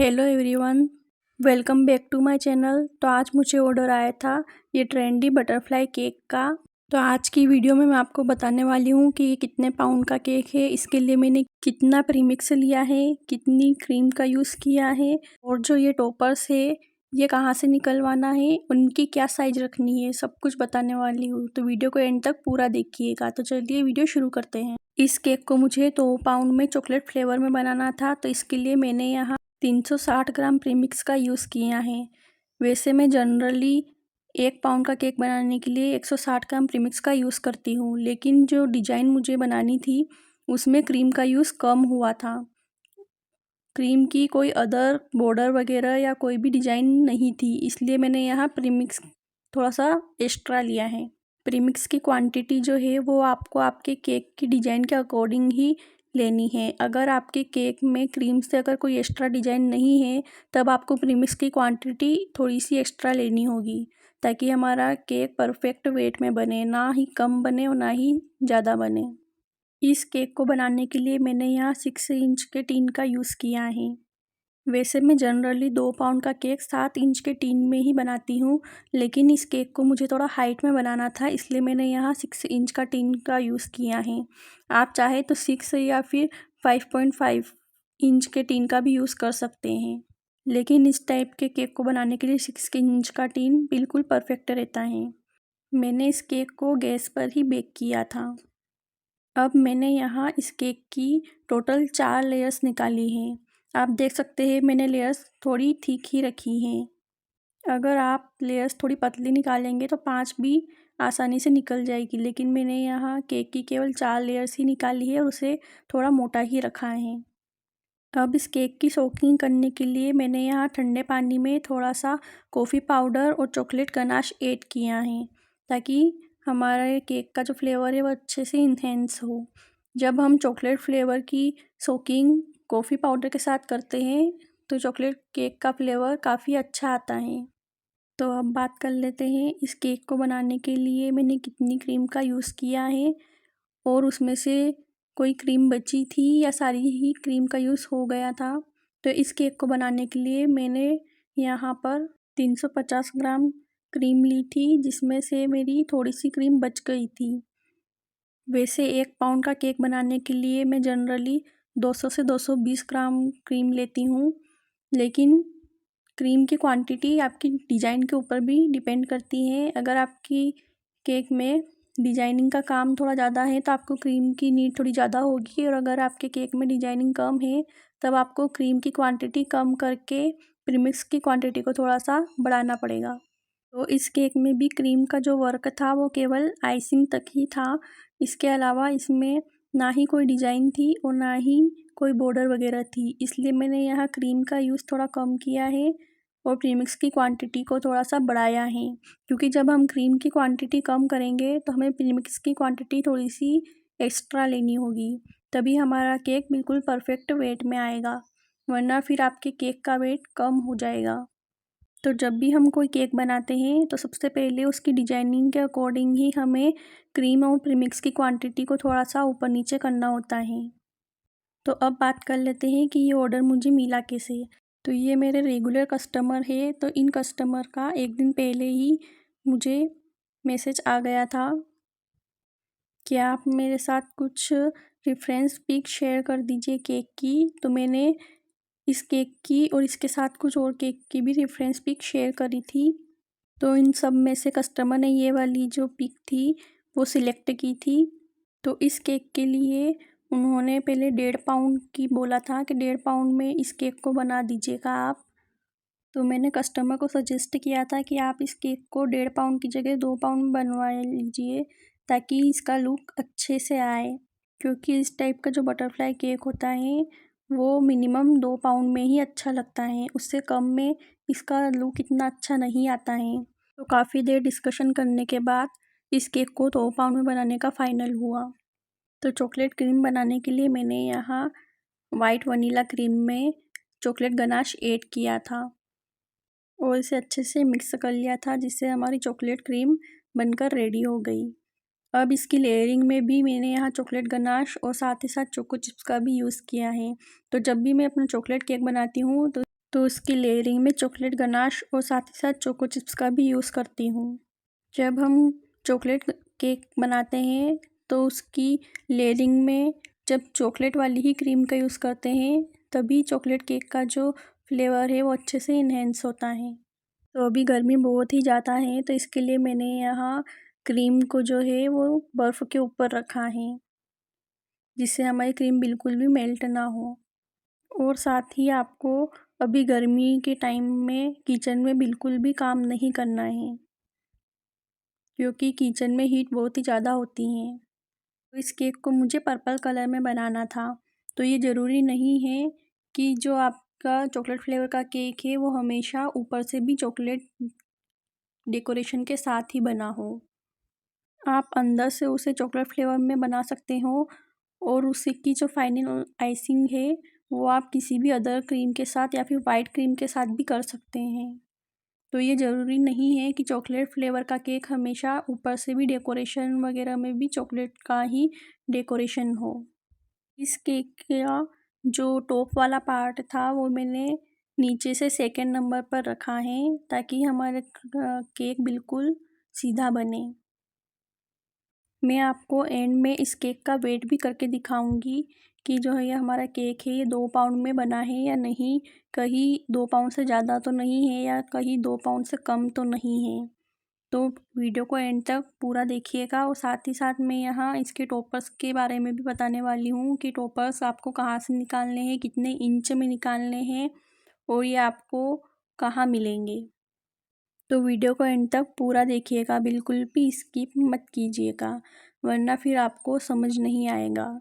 Hello everyone, welcome back to my channel. तो आज मुझे ऑर्डर आया था ये ट्रेंडी बटरफ्लाई केक का। तो आज की वीडियो में मैं आपको बताने वाली हूँ कि ये कितने पाउंड का केक है, इसके लिए मैंने कितना प्रीमिक्स लिया है, कितनी क्रीम का यूज़ किया है और जो ये टॉपर्स है ये कहाँ से निकलवाना है, उनकी क्या साइज रखनी है, सब कुछ बताने वाली हूँ। तो वीडियो को एंड तक पूरा देखिएगा। तो चलिए वीडियो शुरू करते हैं। इस केक को मुझे 2 पाउंड में चॉकलेट फ्लेवर में बनाना था, तो इसके लिए मैंने यहाँ 360 ग्राम प्रीमिक्स का यूज़ किया है। वैसे मैं जनरली 1 पाउंड का केक बनाने के लिए 160 ग्राम प्रीमिक्स का यूज़ करती हूँ, लेकिन जो डिज़ाइन मुझे बनानी थी उसमें क्रीम का यूज़ कम हुआ था। क्रीम की कोई अदर बॉर्डर वगैरह या कोई भी डिज़ाइन नहीं थी, इसलिए मैंने यहाँ प्रीमिक्स थोड़ा सा एक्स्ट्रा लिया है। प्रीमिक्स की क्वांटिटी जो है वो आपको आपके केक की डिज़ाइन के अकॉर्डिंग ही लेनी है। अगर आपके केक में क्रीम से अगर कोई एक्स्ट्रा डिज़ाइन नहीं है तब आपको प्रीमिक्स की क्वांटिटी थोड़ी सी एक्स्ट्रा लेनी होगी, ताकि हमारा केक परफेक्ट वेट में बने, ना ही कम बने और ना ही ज़्यादा बने। इस केक को बनाने के लिए मैंने यहाँ 6 इंच के टीन का यूज़ किया है। वैसे मैं जनरली 2 पाउंड का केक 7 इंच के टीन में ही बनाती हूँ, लेकिन इस केक को मुझे थोड़ा हाइट में बनाना था, इसलिए मैंने यहाँ 6 इंच का टीन का यूज़ किया है। आप चाहे तो 6 या फिर 5.5 इंच के टीन का भी यूज़ कर सकते हैं, लेकिन इस टाइप के केक को बनाने के लिए 6 इंच का टीन बिल्कुल परफेक्ट रहता है। मैंने इस केक को गैस पर ही बेक किया था। अब मैंने यहाँ इस केक की टोटल 4 लेयर्स निकाली हैं। आप देख सकते हैं मैंने लेयर्स थोड़ी थिक ही रखी हैं। अगर आप लेयर्स थोड़ी पतली निकालेंगे तो 5 भी आसानी से निकल जाएगी, लेकिन मैंने यहाँ केक की केवल 4 लेयर्स ही निकाली है और उसे थोड़ा मोटा ही रखा है। अब इस केक की सोकिंग करने के लिए मैंने यहाँ ठंडे पानी में थोड़ा सा कॉफ़ी पाउडर और चॉकलेट गनाश ऐड किया है, ताकि हमारे केक का जो फ्लेवर है वो अच्छे से इन्हेंस हो। जब हम चॉकलेट फ्लेवर की सोकिंग कॉफ़ी पाउडर के साथ करते हैं तो चॉकलेट केक का फ्लेवर काफ़ी अच्छा आता है। तो अब बात कर लेते हैं इस केक को बनाने के लिए मैंने कितनी क्रीम का यूज़ किया है और उसमें से कोई क्रीम बची थी या सारी ही क्रीम का यूज़ हो गया था। तो इस केक को बनाने के लिए मैंने यहाँ पर 350 ग्राम क्रीम ली थी, जिसमें से मेरी थोड़ी सी क्रीम बच गई थी। वैसे 1 पाउंड का केक बनाने के लिए मैं जनरली 200 से 220 ग्राम क्रीम लेती हूँ, लेकिन क्रीम की क्वांटिटी आपकी डिज़ाइन के ऊपर भी डिपेंड करती है। अगर आपकी केक में डिज़ाइनिंग का काम थोड़ा ज़्यादा है तो आपको क्रीम की नीड थोड़ी ज़्यादा होगी, और अगर आपके केक में डिज़ाइनिंग कम है तब आपको क्रीम की क्वांटिटी कम करके प्रीमिक्स की क्वांटिटी को थोड़ा सा बढ़ाना पड़ेगा। तो इस केक में भी क्रीम का जो वर्क था वो केवल आइसिंग तक ही था। इसके अलावा इसमें ना ही कोई डिज़ाइन थी और ना ही कोई बॉर्डर वगैरह थी, इसलिए मैंने यहाँ क्रीम का यूज़ थोड़ा कम किया है और प्रीमिक्स की क्वांटिटी को थोड़ा सा बढ़ाया है, क्योंकि जब हम क्रीम की क्वांटिटी कम करेंगे तो हमें प्रीमिक्स की क्वांटिटी थोड़ी सी एक्स्ट्रा लेनी होगी, तभी हमारा केक बिल्कुल परफेक्ट वेट में आएगा, वरना फिर आपके केक का वेट कम हो जाएगा। तो जब भी हम कोई केक बनाते हैं तो सबसे पहले उसकी डिज़ाइनिंग के अकॉर्डिंग ही हमें क्रीम और प्रीमिक्स की क्वांटिटी को थोड़ा सा ऊपर नीचे करना होता है। तो अब बात कर लेते हैं कि ये ऑर्डर मुझे मिला कैसे। तो ये मेरे रेगुलर कस्टमर है, तो इन कस्टमर का एक दिन पहले ही मुझे मैसेज आ गया था कि आप मेरे साथ कुछ रेफरेंस पिक शेयर कर दीजिए केक की। तो मैंने इस केक की और इसके साथ कुछ और केक की भी रेफरेंस पिक शेयर करी थी। तो इन सब में से कस्टमर ने ये वाली जो पिक थी वो सिलेक्ट की थी। तो इस केक के लिए उन्होंने पहले 1.5 पाउंड की बोला था कि 1.5 पाउंड में इस केक को बना दीजिएगा आप। तो मैंने कस्टमर को सजेस्ट किया था कि आप इस केक को 1.5 पाउंड की जगह 2 पाउंड में बनवा लीजिए, ताकि इसका लुक अच्छे से आए, क्योंकि इस टाइप का जो बटरफ्लाई केक होता है वो मिनिमम 2 पाउंड में ही अच्छा लगता है, उससे कम में इसका लुक इतना अच्छा नहीं आता है। तो काफ़ी देर डिस्कशन करने के बाद इस केक को 2 पाउंड में बनाने का फाइनल हुआ। तो चॉकलेट क्रीम बनाने के लिए मैंने यहाँ वाइट वनीला क्रीम में चॉकलेट गनाश ऐड किया था और इसे अच्छे से मिक्स कर लिया था, जिससे हमारी चॉकलेट क्रीम बनकर रेडी हो गई। अब इसकी लेयरिंग में भी मैंने यहाँ चॉकलेट गनाश और साथ ही साथ चोको चिप्स का भी यूज़ किया है। तो जब भी मैं अपना चॉकलेट केक बनाती हूँ तो तो उसकी लेयरिंग में चॉकलेट गनाश और साथ ही साथ चोको चिप्स का भी यूज़ करती हूँ। जब हम चॉकलेट केक बनाते हैं तो उसकी लेयरिंग में जब चॉकलेट वाली ही क्रीम का यूज़ करते हैं तभी चॉकलेट केक का जो फ्लेवर है वो अच्छे से इन्हेंस होता है। तो अभी गर्मी बहुत ही ज़्यादा है तो इसके लिए मैंने यहाँ क्रीम को जो है वो बर्फ़ के ऊपर रखा है, जिससे हमारी क्रीम बिल्कुल भी मेल्ट ना हो। और साथ ही आपको अभी गर्मी के टाइम में किचन में बिल्कुल भी काम नहीं करना है, क्योंकि किचन में हीट बहुत ही ज़्यादा होती है। तो इस केक को मुझे पर्पल कलर में बनाना था, तो ये ज़रूरी नहीं है कि जो आपका चॉकलेट फ्लेवर का केक है वो हमेशा ऊपर से भी चॉकलेट डेकोरेशन के साथ ही बना हो। आप अंदर से उसे चॉकलेट फ्लेवर में बना सकते हो और उसी की जो फाइनल आइसिंग है वो आप किसी भी अदर क्रीम के साथ या फिर वाइट क्रीम के साथ भी कर सकते हैं। तो ये ज़रूरी नहीं है कि चॉकलेट फ्लेवर का केक हमेशा ऊपर से भी डेकोरेशन वगैरह में भी चॉकलेट का ही डेकोरेशन हो। इस केक का जो टॉप वाला पार्ट था वो मैंने नीचे से सेकंड नंबर पर रखा है ताकि हमारे केक बिल्कुल सीधा बने। मैं आपको एंड में इस केक का वेट भी करके दिखाऊंगी कि जो है ये हमारा केक है ये 2 पाउंड में बना है या नहीं, कहीं 2 पाउंड से ज़्यादा तो नहीं है या कहीं 2 पाउंड से कम तो नहीं है। तो वीडियो को एंड तक पूरा देखिएगा और साथ ही साथ मैं यहाँ इसके टॉपर्स के बारे में भी बताने वाली हूँ कि टॉपर्स आपको कहाँ से निकालने हैं, कितने इंच में निकालने हैं और ये आपको कहाँ मिलेंगे। तो वीडियो को एंड तक पूरा देखिएगा, बिल्कुल भी स्किप मत कीजिएगा वरना फिर आपको समझ नहीं आएगा।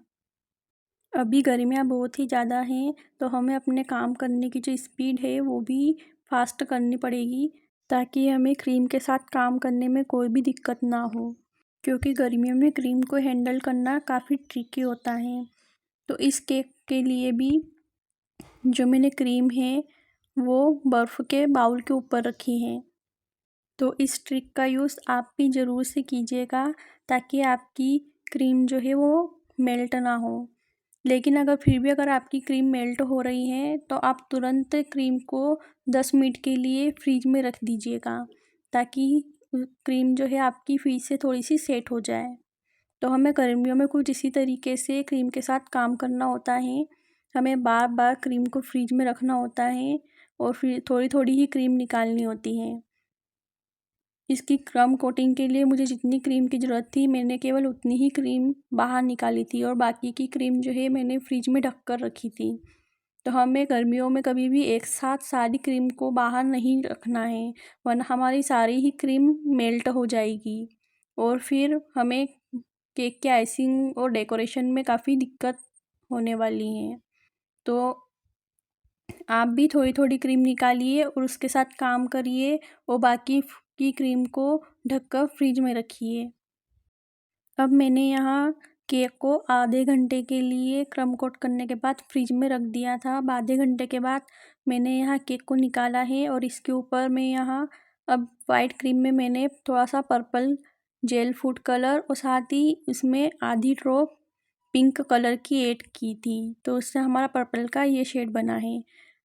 अभी गर्मियाँ बहुत ही ज़्यादा हैं तो हमें अपने काम करने की जो स्पीड है वो भी फास्ट करनी पड़ेगी ताकि हमें क्रीम के साथ काम करने में कोई भी दिक्कत ना हो, क्योंकि गर्मियों में क्रीम को हैंडल करना काफ़ी ट्रिकी होता है। तो इस केक के लिए भी जो मैंने क्रीम है वो बर्फ़ के बाउल के ऊपर रखी है। तो इस ट्रिक का यूज़ आप भी ज़रूर से कीजिएगा ताकि आपकी क्रीम जो है वो मेल्ट ना हो। लेकिन अगर फिर भी अगर आपकी क्रीम मेल्ट हो रही है तो आप तुरंत क्रीम को 10 मिनट के लिए फ्रिज में रख दीजिएगा ताकि क्रीम जो है आपकी फ्रिज से थोड़ी सी सेट हो जाए। तो हमें गर्मियों में कुछ इसी तरीके से क्रीम के साथ काम करना होता है, हमें बार बार क्रीम को फ्रिज में रखना होता है और फिर थोड़ी थोड़ी ही क्रीम निकालनी होती है। इसकी क्रम कोटिंग के लिए मुझे जितनी क्रीम की ज़रूरत थी मैंने केवल उतनी ही क्रीम बाहर निकाली थी और बाकी की क्रीम जो है मैंने फ्रिज में ढक कर रखी थी। तो हमें गर्मियों में कभी भी एक साथ सारी क्रीम को बाहर नहीं रखना है, वरना हमारी सारी ही क्रीम मेल्ट हो जाएगी और फिर हमें केक के आइसिंग और डेकोरेशन में काफ़ी दिक्कत होने वाली है। तो आप भी थोड़ी थोड़ी क्रीम निकालिए और उसके साथ काम करिए और बाकी की क्रीम को ढककर फ्रिज में रखिए। अब मैंने यहाँ केक को आधे घंटे के लिए क्रम कोट करने के बाद फ्रिज में रख दिया था। अब आधे घंटे के बाद मैंने यहाँ केक को निकाला है और इसके ऊपर मैं यहाँ अब वाइट क्रीम में मैंने थोड़ा सा पर्पल जेल फूड कलर और साथ ही इसमें आधी ड्रॉप पिंक कलर की ऐड की थी, तो उससे हमारा पर्पल का ये शेड बना है।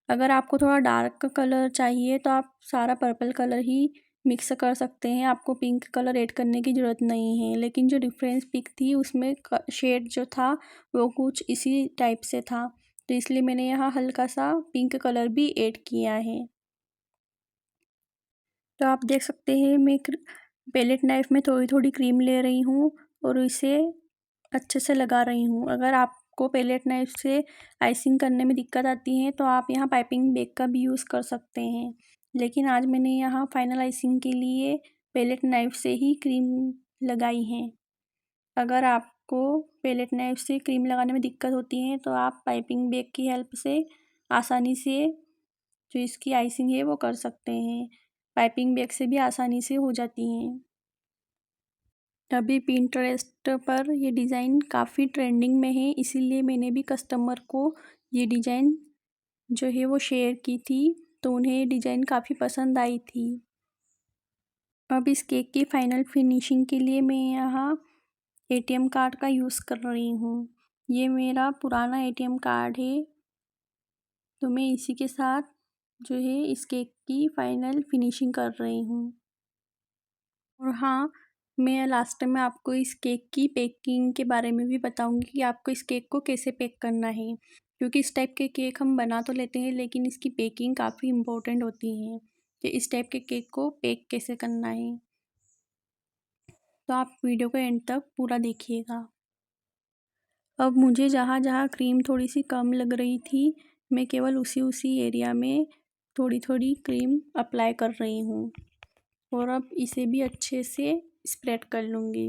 अगर आपको थोड़ा डार्क कलर चाहिए तो आप सारा पर्पल कलर ही मिक्स कर सकते हैं, आपको पिंक कलर ऐड करने की ज़रूरत नहीं है। लेकिन जो डिफरेंस पिक थी उसमें शेड जो था वो कुछ इसी टाइप से था, तो इसलिए मैंने यहाँ हल्का सा पिंक कलर भी ऐड किया है। तो आप देख सकते हैं मैं पैलेट नाइफ में थोड़ी थोड़ी क्रीम ले रही हूँ और इसे अच्छे से लगा रही हूँ। अगर आपको पैलेट नाइफ से आइसिंग करने में दिक्कत आती है तो आप यहाँ पाइपिंग बैग का भी यूज़ कर सकते हैं, लेकिन आज मैंने यहाँ फाइनल आइसिंग के लिए पैलेट नाइफ से ही क्रीम लगाई है। अगर आपको पैलेट नाइफ से क्रीम लगाने में दिक्कत होती है तो आप पाइपिंग बैग की हेल्प से आसानी से जो इसकी आइसिंग है वो कर सकते हैं। पाइपिंग बैग से भी आसानी से हो जाती हैं। अभी पिंटरेस्ट पर ये डिज़ाइन काफ़ी ट्रेंडिंग में है, इसीलिए मैंने भी कस्टमर को ये डिज़ाइन जो है वो शेयर की थी, तो उन्हें ये डिज़ाइन काफ़ी पसंद आई थी। अब इस केक की फाइनल फिनिशिंग के लिए मैं यहाँ एटीएम कार्ड का यूज़ कर रही हूँ। ये मेरा पुराना एटीएम कार्ड है, तो मैं इसी के साथ जो है इस केक की फाइनल फिनिशिंग कर रही हूँ। और हाँ, मैं लास्ट में आपको इस केक की पैकिंग के बारे में भी बताऊंगी कि आपको इस केक को कैसे पैक करना है, क्योंकि इस टाइप के केक हम बना तो लेते हैं लेकिन इसकी पैकिंग काफ़ी इम्पोर्टेंट होती है कि इस टाइप के केक को पैक कैसे करना है। तो आप वीडियो को एंड तक पूरा देखिएगा। अब मुझे जहाँ जहाँ क्रीम थोड़ी सी कम लग रही थी, मैं केवल उसी एरिया में थोड़ी थोड़ी क्रीम अप्लाई कर रही हूँ और अब इसे भी अच्छे से स्प्रेड कर लूँगी।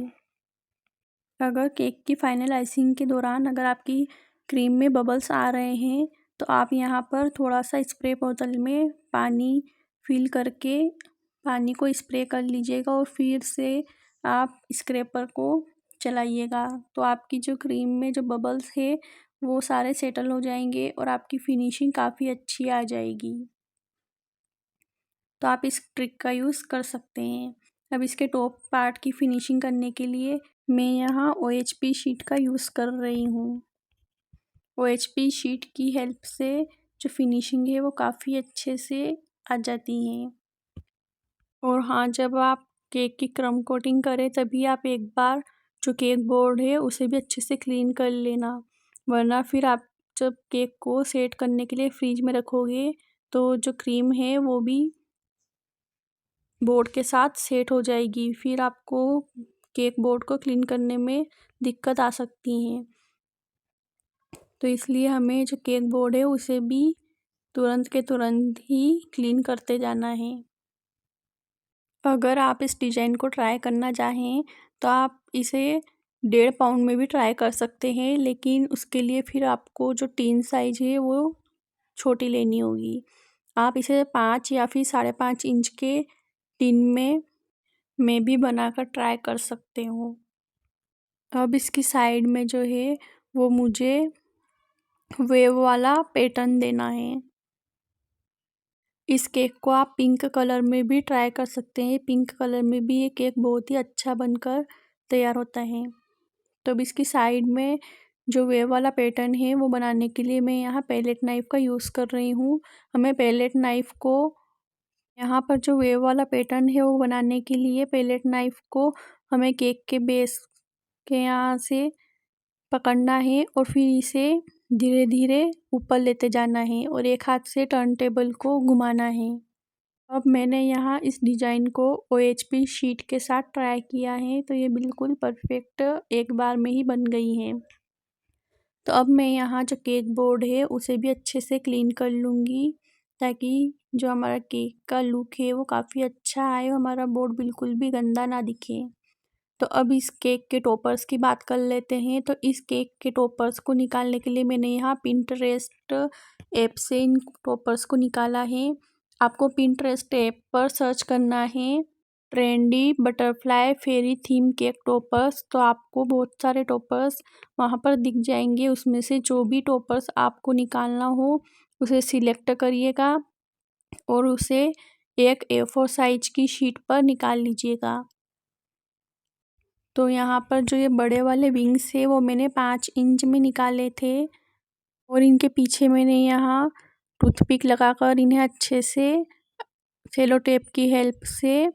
अगर केक की फाइनल आइसिंग के दौरान अगर आपकी क्रीम में बबल्स आ रहे हैं तो आप यहाँ पर थोड़ा सा स्प्रे बोतल में पानी फिल करके पानी को स्प्रे कर लीजिएगा और फिर से आप स्क्रैपर को चलाइएगा, तो आपकी जो क्रीम में जो बबल्स है वो सारे सेटल हो जाएंगे और आपकी फिनिशिंग काफ़ी अच्छी आ जाएगी। तो आप इस ट्रिक का यूज़ कर सकते हैं। अब इसके टॉप पार्ट की फिनिशिंग करने के लिए मैं यहाँ OHP शीट का यूज़ कर रही हूँ। OHP शीट की हेल्प से जो फिनिशिंग है वो काफ़ी अच्छे से आ जाती है। और हाँ, जब आप केक की क्रम कोटिंग करें तभी आप एक बार जो केक बोर्ड है उसे भी अच्छे से क्लीन कर लेना, वरना फिर आप जब केक को सेट करने के लिए फ्रीज में रखोगे तो जो क्रीम है वो भी बोर्ड के साथ सेट हो जाएगी, फिर आपको केक बोर्ड को क्लीन करने में दिक्कत आ सकती है। तो इसलिए हमें जो केक बोर्ड है उसे भी तुरंत के तुरंत ही क्लीन करते जाना है। अगर आप इस डिज़ाइन को ट्राई करना चाहें तो आप इसे 1.5 पाउंड में भी ट्राई कर सकते हैं, लेकिन उसके लिए फिर आपको जो टीन साइज़ है वो छोटी लेनी होगी। आप इसे 5 या फिर 5.5 इंच के टिन में भी बनाकर ट्राई कर सकते हो। अब इसकी साइड में जो है वो मुझे वेव वाला पैटर्न देना है। इस केक को आप पिंक कलर में भी ट्राई कर सकते हैं, पिंक कलर में भी ये केक बहुत ही अच्छा बनकर तैयार होता है। तो अब इसकी साइड में जो वेव वाला पैटर्न है वो बनाने के लिए मैं यहाँ पैलेट नाइफ़ का यूज़ कर रही हूँ। हमें पैलेट नाइफ़ को यहाँ पर जो वेव वाला पैटर्न है वो बनाने के लिए पैलेट नाइफ़ को हमें केक के बेस के यहाँ से पकड़ना है और फिर इसे धीरे धीरे ऊपर लेते जाना है और एक हाथ से टर्न टेबल को घुमाना है। अब मैंने यहाँ इस डिज़ाइन को OHP शीट के साथ ट्राई किया है तो ये बिल्कुल परफेक्ट एक बार में ही बन गई है। तो अब मैं यहाँ जो केक बोर्ड है उसे भी अच्छे से क्लीन कर लूँगी ताकि जो हमारा केक का लुक है वो काफ़ी अच्छा आए और हमारा बोर्ड बिल्कुल भी गंदा ना दिखे। तो अब इस केक के टॉपर्स की बात कर लेते हैं। तो इस केक के टॉपर्स को निकालने के लिए मैंने यहाँ पिंटरेस्ट ऐप से इन टॉपर्स को निकाला है। आपको पिंटरेस्ट ऐप पर सर्च करना है ट्रेंडी बटरफ्लाई फेरी थीम केक टॉपर्स, तो आपको बहुत सारे टॉपर्स वहाँ पर दिख जाएंगे। उसमें से जो भी टॉपर्स आपको निकालना हो उसे सिलेक्ट करिएगा और उसे एक A4 साइज की शीट पर निकाल लीजिएगा। तो यहाँ पर जो ये बड़े वाले विंग्स है वो मैंने 5 इंच में निकाले थे और इनके पीछे मैंने यहाँ टूथपिक लगाकर इन्हें अच्छे से सेलो टेप की हेल्प से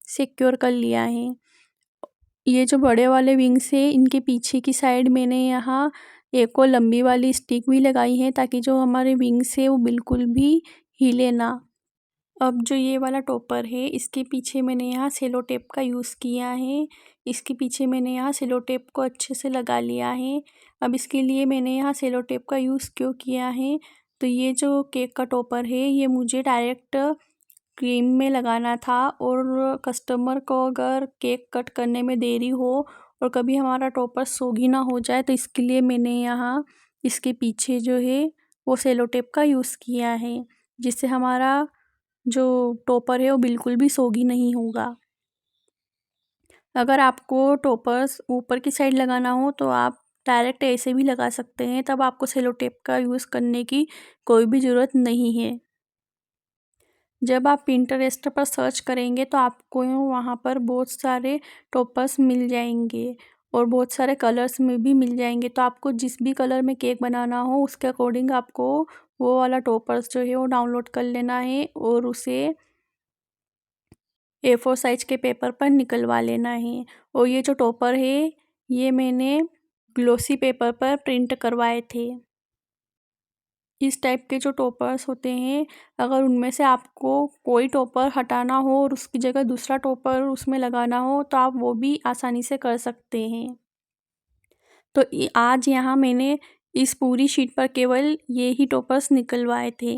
सिक्योर कर लिया है। ये जो बड़े वाले विंग्स है इनके पीछे की साइड मैंने यहाँ एक और लंबी वाली स्टिक भी लगाई है ताकि जो हमारे विंग्स है वो बिल्कुल भी हिले ना। अब जो ये वाला टॉपर है इसके पीछे मैंने यहाँ सेलो टेप का यूज़ किया है। इसके पीछे मैंने यहाँ सेलो टेप को अच्छे से लगा लिया है। अब इसके लिए मैंने यहाँ सेलो टेप का यूज़ क्यों किया है, तो ये जो केक का टॉपर है ये मुझे डायरेक्ट क्रीम में लगाना था और कस्टमर को अगर केक कट करने में देरी हो और कभी हमारा टॉपर सोगी ना हो जाए तो इसके लिए मैंने यहाँ इसके पीछे जो है वो सेलो टेप का यूज़ किया है, जिससे हमारा जो टॉपर है वो बिल्कुल भी सोगी नहीं होगा। अगर आपको टॉपर्स ऊपर की साइड लगाना हो तो आप डायरेक्ट ऐसे भी लगा सकते हैं, तब आपको सेलो टेप का यूज़ करने की कोई भी ज़रूरत नहीं है। जब आप पिंटरेस्ट पर सर्च करेंगे तो आपको वहाँ पर बहुत सारे टॉपर्स मिल जाएंगे और बहुत सारे कलर्स में भी मिल जाएंगे। तो आपको जिस भी कलर में केक बनाना हो उसके अकॉर्डिंग आपको वो वाला टॉपर्स जो है वो डाउनलोड कर लेना है और उसे A4 साइज के पेपर पर निकलवा लेना है। और ये जो टॉपर है ये मैंने ग्लोसी पेपर पर प्रिंट करवाए थे। इस टाइप के जो टॉपर्स होते हैं, अगर उनमें से आपको कोई टॉपर हटाना हो और उसकी जगह दूसरा टॉपर उसमें लगाना हो तो आप वो भी आसानी से कर सकते हैं। तो आज यहाँ मैंने इस पूरी शीट पर केवल ये ही टॉपर्स निकलवाए थे।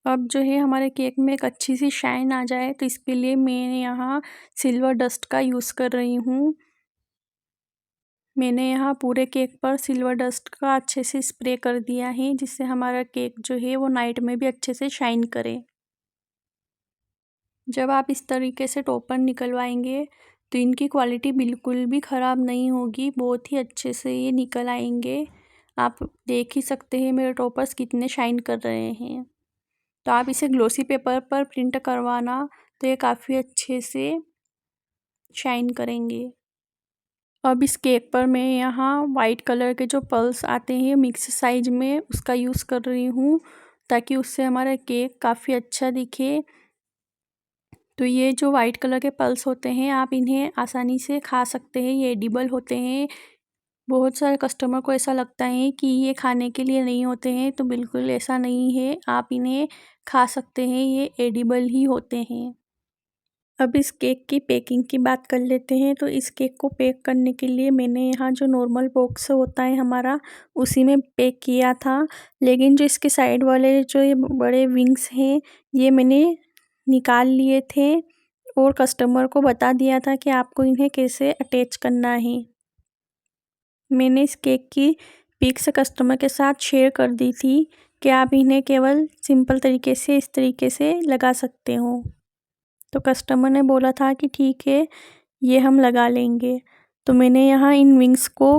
अब जो है हमारे केक में एक अच्छी सी शाइन आ जाए तो इसके लिए मैं यहाँ सिल्वर डस्ट का यूज़ कर रही हूँ। मैंने यहाँ पूरे केक पर सिल्वर डस्ट का अच्छे से स्प्रे कर दिया है, जिससे हमारा केक जो है वो नाइट में भी अच्छे से शाइन करे। जब आप इस तरीके से टॉपर निकलवाएंगे तो इनकी क्वालिटी बिल्कुल भी ख़राब नहीं होगी, बहुत ही अच्छे से ये निकल आएंगे। आप देख ही सकते हैं मेरे टॉपर्स कितने शाइन कर रहे हैं। तो आप इसे ग्लोसी पेपर पर प्रिंट करवाना तो ये काफ़ी अच्छे से शाइन करेंगे। अब इस केक पर मैं यहाँ वाइट कलर के जो पल्स आते हैं मिक्स साइज में उसका यूज़ कर रही हूँ, ताकि उससे हमारा केक काफ़ी अच्छा दिखे। तो ये जो वाइट कलर के पल्स होते हैं आप इन्हें आसानी से खा सकते हैं, ये एडिबल होते हैं। बहुत सारे कस्टमर को ऐसा लगता है कि ये खाने के लिए नहीं होते हैं, तो बिल्कुल ऐसा नहीं है, आप इन्हें खा सकते हैं, ये एडिबल ही होते हैं। अब इस केक की पैकिंग की बात कर लेते हैं। तो इस केक को पैक करने के लिए मैंने यहाँ जो नॉर्मल बॉक्स होता है हमारा उसी में पैक किया था, लेकिन जो इसके साइड वाले जो ये बड़े विंग्स हैं ये मैंने निकाल लिए थे और कस्टमर को बता दिया था कि आपको इन्हें कैसे अटैच करना है। मैंने इस केक की पिक्स कस्टमर के साथ शेयर कर दी थी कि आप इन्हें केवल सिंपल तरीके से इस तरीके से लगा सकते हो। तो कस्टमर ने बोला था कि ठीक है, ये हम लगा लेंगे। तो मैंने यहाँ इन विंग्स को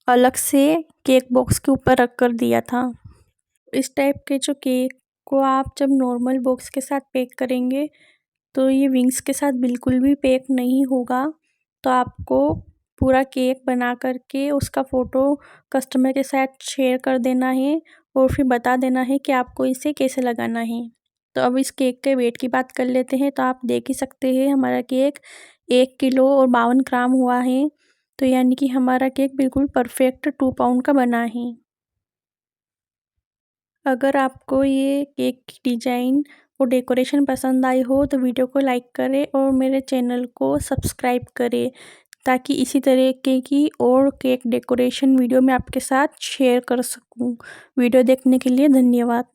अलग से केक बॉक्स के ऊपर रख कर दिया था। इस टाइप के जो केक को आप जब नॉर्मल बॉक्स के साथ पैक करेंगे तो ये विंग्स के साथ बिल्कुल भी पैक नहीं होगा। तो आपको पूरा केक बना करके उसका फ़ोटो कस्टमर के साथ शेयर कर देना है और फिर बता देना है कि आपको इसे कैसे लगाना है। तो अब इस केक के वेट की बात कर लेते हैं। तो आप देख ही सकते हैं हमारा केक 1 किलो और 52 ग्राम हुआ है। तो यानी कि हमारा केक बिल्कुल परफेक्ट 2 पाउंड का बना है। अगर आपको ये केक की डिज़ाइन और डेकोरेशन पसंद आई हो तो वीडियो को लाइक करें और मेरे चैनल को सब्सक्राइब करें, ताकि इसी तरीके की और केक डेकोरेशन वीडियो मैं आपके साथ शेयर कर सकूं। वीडियो देखने के लिए धन्यवाद।